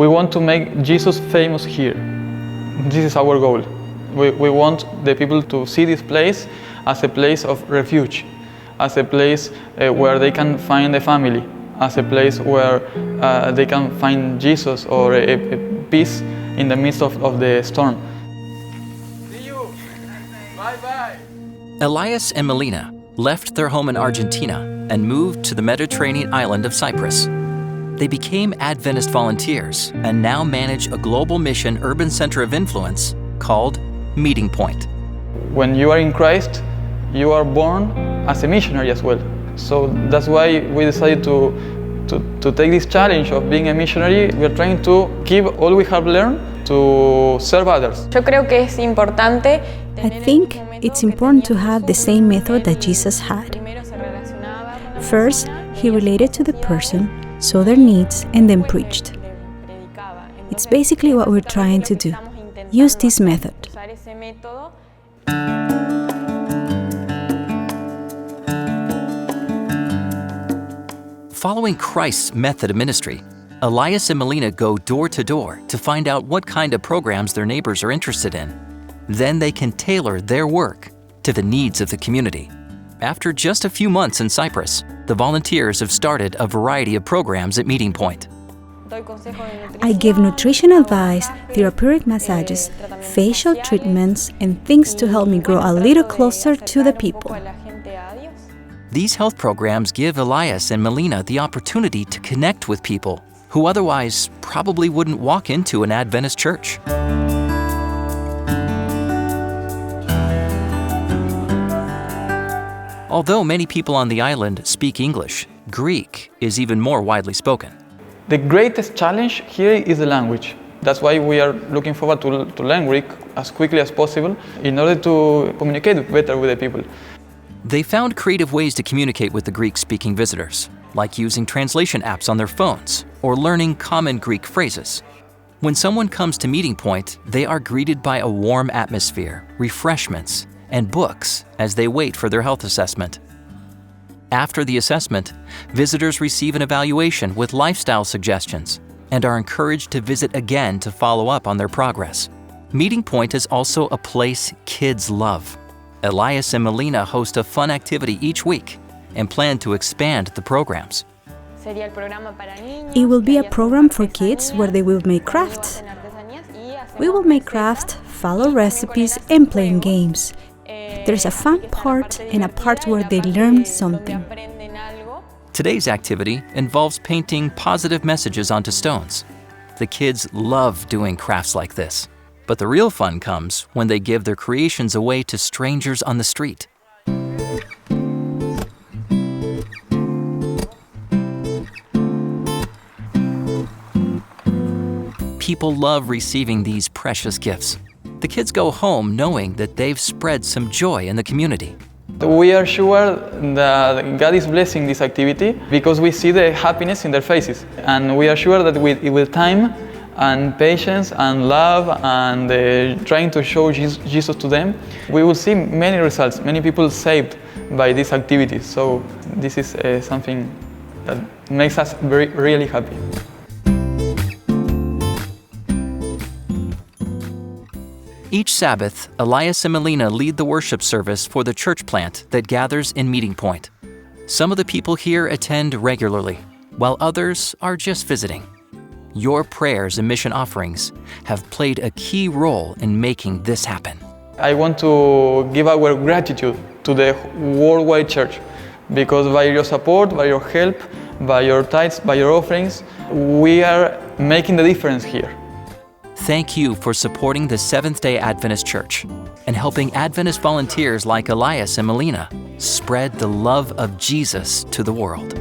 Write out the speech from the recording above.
We want to make Jesus famous here. This is our goal. We want the people to see this place as a place of refuge, as a place where they can find a family, as a place where they can find Jesus or a peace in the midst of the storm. See you. Bye-bye. Elias and Melina left their home in Argentina and moved to the Mediterranean island of Cyprus. They became Adventist volunteers and now manage a global mission urban center of influence called Meeting Point. When you are in Christ, you are born as a missionary as well. So that's why we decided to take this challenge of being a missionary. We are trying to give all we have learned to serve others. Yo creo que es importante. I think it's important to have the same method that Jesus had. First, he related to the person, saw their needs, and then preached. It's basically what we're trying to do. Use this method. Following Christ's method of ministry, Elias and Melina go door to door to find out what kind of programs their neighbors are interested in. Then they can tailor their work to the needs of the community. After just a few months in Cyprus, the volunteers have started a variety of programs at Meeting Point. I give nutrition advice, therapeutic massages, facial treatments, and things to help me grow a little closer to the people. These health programs give Elias and Melina the opportunity to connect with people who otherwise probably wouldn't walk into an Adventist church. Although many people on the island speak English, Greek is even more widely spoken. The greatest challenge here is the language. That's why we are looking forward to learn Greek as quickly as possible in order to communicate better with the people. They found creative ways to communicate with the Greek-speaking visitors, like using translation apps on their phones or learning common Greek phrases. When someone comes to Meeting Point, they are greeted by a warm atmosphere, refreshments, and books as they wait for their health assessment. After the assessment, visitors receive an evaluation with lifestyle suggestions and are encouraged to visit again to follow up on their progress. Meeting Point is also a place kids love. Elias and Melina host a fun activity each week and plan to expand the programs. It will be a program for kids where they will make crafts. We will make crafts, follow recipes, and play games. There's a fun part and a part where they learn something. Today's activity involves painting positive messages onto stones. The kids love doing crafts like this, but the real fun comes when they give their creations away to strangers on the street. People love receiving these precious gifts. The kids go home knowing that they've spread some joy in the community. We are sure that God is blessing this activity because we see the happiness in their faces. And we are sure that with time and patience and love and trying to show Jesus to them, we will see many results, many people saved by these activities. So this is something that makes us really happy. Each Sabbath, Elias and Melina lead the worship service for the church plant that gathers in Meeting Point. Some of the people here attend regularly, while others are just visiting. Your prayers and mission offerings have played a key role in making this happen. I want to give our gratitude to the worldwide church because by your support, by your help, by your tithes, by your offerings, we are making the difference here. Thank you for supporting the Seventh-day Adventist Church and helping Adventist volunteers like Elias and Melina spread the love of Jesus to the world.